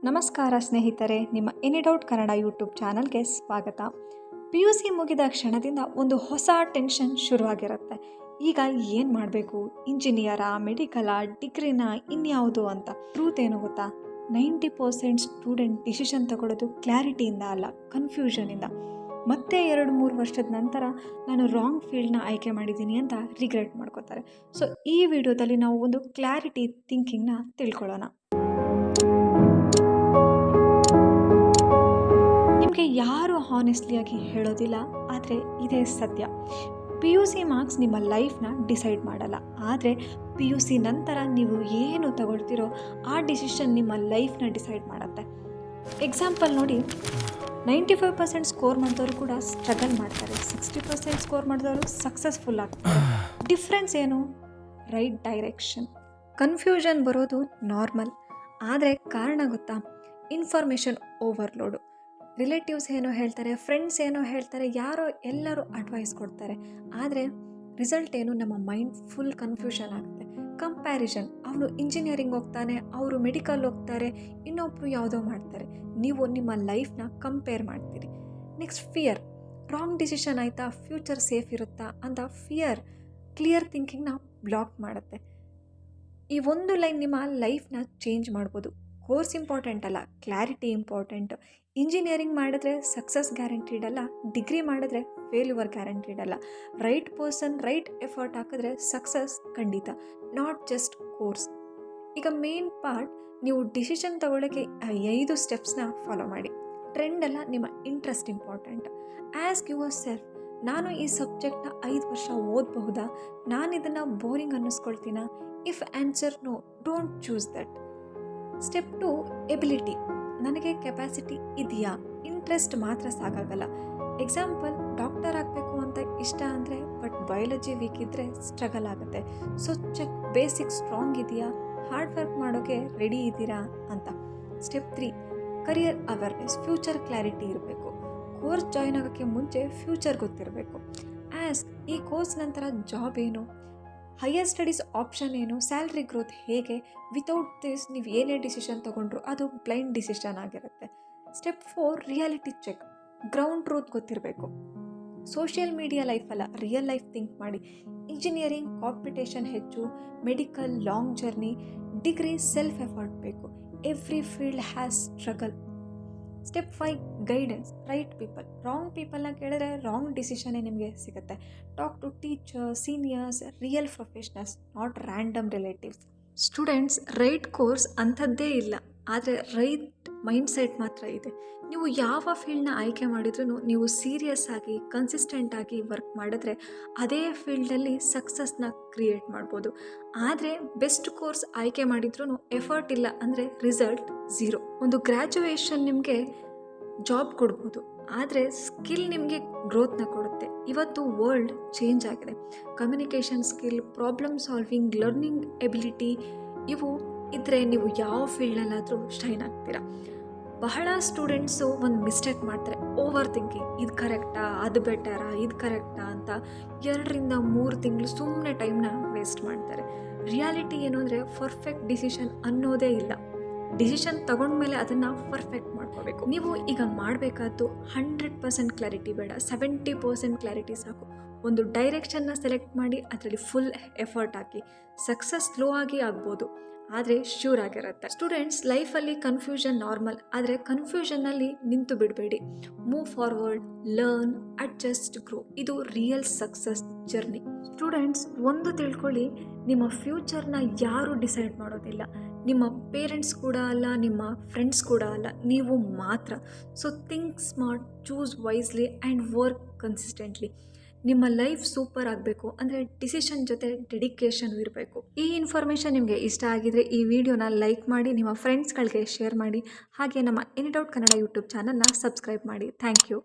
ನಮಸ್ಕಾರ ಸ್ನೇಹಿತರೆ, ನಿಮ್ಮ ಎನಿ ಡೌಟ್ ಕನ್ನಡ ಯೂಟ್ಯೂಬ್ ಚಾನಲ್ಗೆ ಸ್ವಾಗತ. PUC ಮುಗಿದ ಕ್ಷಣದಿಂದ ಒಂದು ಹೊಸ ಟೆನ್ಷನ್ ಶುರುವಾಗಿರುತ್ತೆ. ಈಗ ಏನು ಮಾಡಬೇಕು, ಇಂಜಿನಿಯರಾ, ಮೆಡಿಕಲಾ, ಡಿಗ್ರಿನ, ಇನ್ಯಾವುದು ಅಂತ. ಟ್ರೂತ್ ಏನು ಗೊತ್ತಾ, 90% ಸ್ಟೂಡೆಂಟ್ ಡಿಸಿಷನ್ ತಗೊಳ್ಳೋದು ಕ್ಲಾರಿಟಿಯಿಂದ ಅಲ್ಲ, ಕನ್ಫ್ಯೂಷನಿಂದ. ಮತ್ತೆ 2-3 ವರ್ಷದ ನಂತರ ನಾನು ರಾಂಗ್ ಫೀಲ್ಡ್ನ ಆಯ್ಕೆ ಮಾಡಿದ್ದೀನಿ ಅಂತ ರಿಗ್ರೆಟ್ ಮಾಡ್ಕೋತಾರೆ. ಸೊ ಈ ವಿಡಿಯೋದಲ್ಲಿ ನಾವು ಒಂದು ಕ್ಲಾರಿಟಿ ಥಿಂಕಿಂಗ್ನ ತಿಳ್ಕೊಳ್ಳೋಣ. ನಿಮಗೆ ಯಾರು ಹಾನೆಸ್ಟ್ಲಿಯಾಗಿ ಹೇಳೋದಿಲ್ಲ, ಆದರೆ ಇದೇ ಸತ್ಯ. PUC ಮಾರ್ಕ್ಸ್ ನಿಮ್ಮ ಲೈಫ್ನ ಡಿಸೈಡ್ ಮಾಡಲ್ಲ, ಆದರೆ PUC ನಂತರ ನೀವು ಏನು ತಗೊಳ್ತೀರೋ ಆ ಡಿಸಿಷನ್ ನಿಮ್ಮ ಲೈಫ್ನ ಡಿಸೈಡ್ ಮಾಡುತ್ತೆ. ಎಕ್ಸಾಂಪಲ್ ನೋಡಿ, 95% ಸ್ಕೋರ್ ಮಾಡಿದವರು ಕೂಡ ಸ್ಟ್ರಗಲ್ ಮಾಡ್ತಾರೆ, 60% ಸ್ಕೋರ್ ಮಾಡಿದವರು ಸಕ್ಸಸ್ಫುಲ್ ಆಗ್ತಾರೆ. ಡಿಫ್ರೆನ್ಸ್ ಏನು? Right direction. ಕನ್ಫ್ಯೂಷನ್ ಬರೋದು ನಾರ್ಮಲ್, ಆದರೆ ಕಾರಣ ಗೊತ್ತಾ? Information overload. ರಿಲೇಟಿವ್ಸ್ ಏನೋ ಹೇಳ್ತಾರೆ, ಫ್ರೆಂಡ್ಸ್ ಏನೋ ಹೇಳ್ತಾರೆ, ಯಾರೋ ಎಲ್ಲರೂ ಅಡ್ವೈಸ್ ಕೊಡ್ತಾರೆ, ಆದರೆ ರಿಸಲ್ಟ್ ಏನು? ನಮ್ಮ ಮೈಂಡ್ ಫುಲ್ ಕನ್ಫ್ಯೂಷನ್ ಆಗುತ್ತೆ. ಕಂಪ್ಯಾರಿಸನ್, ಅವನು ಇಂಜಿನಿಯರಿಂಗ್ ಹೋಗ್ತಾನೆ, ಅವರು ಮೆಡಿಕಲ್ ಹೋಗ್ತಾರೆ, ಇನ್ನೊಬ್ಬರು ಯಾವುದೋ ಮಾಡ್ತಾರೆ, ನೀವು ನಿಮ್ಮ ಲೈಫ್ನ ಕಂಪೇರ್ ಮಾಡ್ತೀರಿ. Next fear. ರಾಂಗ್ ಡಿಸಿಷನ್ ಆಯಿತಾ, ಫ್ಯೂಚರ್ ಸೇಫ್ ಇರುತ್ತಾ ಅಂತ ಫಿಯರ್ ಕ್ಲಿಯರ್ ಥಿಂಕಿಂಗ್ನ ಬ್ಲಾಕ್ ಮಾಡುತ್ತೆ. ಈ ಒಂದು ಲೈನ್ ನಿಮ್ಮ ಲೈಫ್ನ ಚೇಂಜ್ ಮಾಡ್ಬೋದು. ಕೋರ್ಸ್ ಇಂಪಾರ್ಟೆಂಟ್ ಅಲ್ಲ, ಕ್ಲಾರಿಟಿ ಇಂಪಾರ್ಟೆಂಟ್. ಇಂಜಿನಿಯರಿಂಗ್ ಮಾಡಿದ್ರೆ ಸಕ್ಸಸ್ ಗ್ಯಾರಂಟಿಡ್ ಅಲ್ಲ, ಡಿಗ್ರಿ ಮಾಡಿದ್ರೆ ಫೇಲ್ಯೂರ್ ಗ್ಯಾರಂಟಿಡ್ ಅಲ್ಲ. ರೈಟ್ ಪರ್ಸನ್ ರೈಟ್ ಎಫರ್ಟ್ ಹಾಕಿದ್ರೆ ಸಕ್ಸಸ್ ಖಂಡಿತ, ನಾಟ್ ಜಸ್ಟ್ ಕೋರ್ಸ್. ಈಗ ಮೇನ್ ಪಾರ್ಟ್, ನೀವು ಡಿಸಿಷನ್ ತಗೊಳ್ಳೋಕ್ಕೆ 5 ಸ್ಟೆಪ್ಸ್ನ ಫಾಲೋ ಮಾಡಿ. ಟ್ರೆಂಡ್ ಅಲ್ಲ, ನಿಮ್ಮ interest important. Ask yourself, ನಾನು ಈ ಸಬ್ಜೆಕ್ಟ್ನ 5 ವರ್ಷ ಓದಬಹುದಾ? ನಾನು ಇದನ್ನು ಬೋರಿಂಗ್ ಅನ್ನಿಸ್ಕೊಳ್ತೀನಾ? If answer no, don't choose that. Step 2, ability. ನನಗೆ ಕೆಪಾಸಿಟಿ ಇದೆಯಾ? ಇಂಟ್ರೆಸ್ಟ್ ಮಾತ್ರ ಸಾಕಾಗಲ್ಲ. ಎಕ್ಸಾಂಪಲ್, ಡಾಕ್ಟರ್ ಆಗಬೇಕು ಅಂತ ಇಷ್ಟ ಅಂದರೆ ಬಟ್ ಬಯಾಲಜಿ ವೀಕ್ ಇದ್ದರೆ ಸ್ಟ್ರಗಲ್ ಆಗುತ್ತೆ. ಸೊ ಚೆಕ್ ಬೇಸಿಕ್ ಸ್ಟ್ರಾಂಗ್ ಇದೆಯಾ, ಹಾರ್ಡ್ ವರ್ಕ್ ಮಾಡೋಕ್ಕೆ ರೆಡಿ ಇದ್ದೀರಾ ಅಂತ. Step 3, career awareness. Future clarity ಇರಬೇಕು. ಕೋರ್ಸ್ ಜಾಯ್ನ್ ಆಗೋಕ್ಕೆ ಮುಂಚೆ ಫ್ಯೂಚರ್ ಗೊತ್ತಿರಬೇಕು. ಈ ಕೋರ್ಸ್ ನಂತರ ಜಾಬ್ ಏನು, ಹೈಯರ್ ಸ್ಟಡೀಸ್ ಆಪ್ಷನ್ ಏನು, ಸ್ಯಾಲ್ರಿ ಗ್ರೋತ್ ಹೇಗೆ. ವಿತೌಟ್ ದಿಸ್ ನೀವು ಏನೇ ಡಿಸಿಷನ್ ತೊಗೊಂಡ್ರು ಅದು ಬ್ಲೈಂಡ್ ಡಿಸಿಷನ್ ಆಗಿರುತ್ತೆ. Step 4, reality check. Ground truth ಗೊತ್ತಿರಬೇಕು. ಸೋಷಿಯಲ್ ಮೀಡಿಯಾ ಲೈಫ್ ಅಲ್ಲ, ರಿಯಲ್ ಲೈಫ್ ಥಿಂಕ್ ಮಾಡಿ. ಇಂಜಿನಿಯರಿಂಗ್ ಕಾಂಪಿಟೇಷನ್ ಹೆಚ್ಚು, medical long journey, degree self effort ಬೇಕು. Every field has struggle. Step 5, guidance. Right people. Wrong ಪೀಪಲ್ನ ಕೇಳಿದ್ರೆ ರಾಂಗ್ ಡಿಸಿಷನ್ನೇ ನಿಮಗೆ ಸಿಗುತ್ತೆ. Talk to teacher, seniors, real professionals, not random relatives. Students, right course ಅಂಥದ್ದೇ ಇಲ್ಲ, ಆದರೆ ರೈಟ್ ಮೈಂಡ್ಸೆಟ್ ಮಾತ್ರ ಇದೆ. ನೀವು ಯಾವ ಫೀಲ್ಡ್ನ ಆಯ್ಕೆ ಮಾಡಿದ್ರೂ ನೀವು ಸೀರಿಯಸ್ ಆಗಿ ಕನ್ಸಿಸ್ಟೆಂಟ್ ಆಗಿ ವರ್ಕ್ ಮಾಡಿದ್ರೆ ಅದೇ ಫೀಲ್ಡಲ್ಲಿ ಸಕ್ಸಸ್ನ ಕ್ರಿಯೇಟ್ ಮಾಡ್ಬೋದು. ಆದರೆ ಬೆಸ್ಟ್ ಕೋರ್ಸ್ ಆಯ್ಕೆ ಮಾಡಿದ್ರೂ ಎಫರ್ಟ್ ಇಲ್ಲ ಅಂದರೆ ರಿಸಲ್ಟ್ 0. ಒಂದು ಗ್ರ್ಯಾಜುಯೇಷನ್ ನಿಮಗೆ ಜಾಬ್ ಕೊಡ್ಬೋದು, ಆದರೆ ಸ್ಕಿಲ್ ನಿಮಗೆ ಗ್ರೋತ್ನ ಕೊಡುತ್ತೆ. ಇವತ್ತು ವರ್ಲ್ಡ್ ಚೇಂಜ್ ಆಗಿದೆ. Communication skill, problem solving, learning ability ಇವು ಇದ್ದರೆ ನೀವು ಯಾವ ಫೀಲ್ಡ್ನಲ್ಲಾದರೂ ಶೈನ್ ಆಗ್ತೀರಾ. ಬಹಳ ಸ್ಟೂಡೆಂಟ್ಸು ಒಂದು ಮಿಸ್ಟೇಕ್ ಮಾಡ್ತಾರೆ, ಓವರ್ ಥಿಂಕಿಂಗ್. ಇದು ಕರೆಕ್ಟಾ, ಅದು ಬೆಟರಾ, ಇದು ಕರೆಕ್ಟಾ ಅಂತ 2-3 ತಿಂಗಳು ಸುಮ್ಮನೆ ಟೈಮ್ನ ವೇಸ್ಟ್ ಮಾಡ್ತಾರೆ. ರಿಯಾಲಿಟಿ ಏನು ಅಂದರೆ, ಪರ್ಫೆಕ್ಟ್ ಡಿಸಿಷನ್ ಅನ್ನೋದೇ ಇಲ್ಲ. ಡಿಸಿಷನ್ ತಗೊಂಡ್ಮೇಲೆ ಅದನ್ನು ಪರ್ಫೆಕ್ಟ್ ಮಾಡ್ಕೋಬೇಕು. ನೀವು ಈಗ ಮಾಡಬೇಕಾದ್ದು 100% ಕ್ಲಾರಿಟಿ ಬೇಡ, 70% ಕ್ಲಾರಿಟಿ ಸಾಕು. ಒಂದು ಡೈರೆಕ್ಷನ್ನ ಸೆಲೆಕ್ಟ್ ಮಾಡಿ ಅದರಲ್ಲಿ ಫುಲ್ ಎಫರ್ಟ್ ಹಾಕಿ. ಸಕ್ಸಸ್ ಸ್ಲೋ ಆಗಿ ಆಗ್ಬೋದು, ಆದರೆ ಶ್ಯೂರ್ ಆಗಿರುತ್ತೆ. ಸ್ಟೂಡೆಂಟ್ಸ್, ಲೈಫಲ್ಲಿ ಕನ್ಫ್ಯೂಷನ್ ನಾರ್ಮಲ್, ಆದರೆ ಕನ್ಫ್ಯೂಷನ್ನಲ್ಲಿ ನಿಂತು ಬಿಡಬೇಡಿ. Move forward, learn, adjust, grow. ಇದು ರಿಯಲ್ ಸಕ್ಸಸ್ ಜರ್ನಿ. ಸ್ಟೂಡೆಂಟ್ಸ್, ಒಂದು ತಿಳ್ಕೊಳ್ಳಿ, ನಿಮ್ಮ ಫ್ಯೂಚರ್ನ ಯಾರೂ ಡಿಸೈಡ್ ಮಾಡೋದಿಲ್ಲ. ನಿಮ್ಮ ಪೇರೆಂಟ್ಸ್ ಕೂಡ ಅಲ್ಲ, ನಿಮ್ಮ ಫ್ರೆಂಡ್ಸ್ ಕೂಡ ಅಲ್ಲ, ನೀವು ಮಾತ್ರ. So think smart, choose wisely and work consistently. ನಿಮ್ಮ ಲೈಫ್ ಸೂಪರ್ ಆಗಬೇಕು ಅಂದರೆ ಡಿಸಿಷನ್ ಜೊತೆ ಡೆಡಿಕೇಶನ್ ಇರಬೇಕು. ಈ ಇನ್ಫಾರ್ಮೇಷನ್ ನಿಮಗೆ ಇಷ್ಟ ಆಗಿದರೆ ಈ ವಿಡಿಯೋನ ಲೈಕ್ ಮಾಡಿ, ನಿಮ್ಮ ಫ್ರೆಂಡ್ಸ್ಗಳಿಗೆ ಶೇರ್ ಮಾಡಿ. ಹಾಗೆ ನಮ್ಮ ಎನಿ ಡೌಟ್ ಕನ್ನಡ ಯೂಟ್ಯೂಬ್ ಚಾನಲ್ನ ಸಬ್ಸ್ಕ್ರೈಬ್ ಮಾಡಿ. Thank you.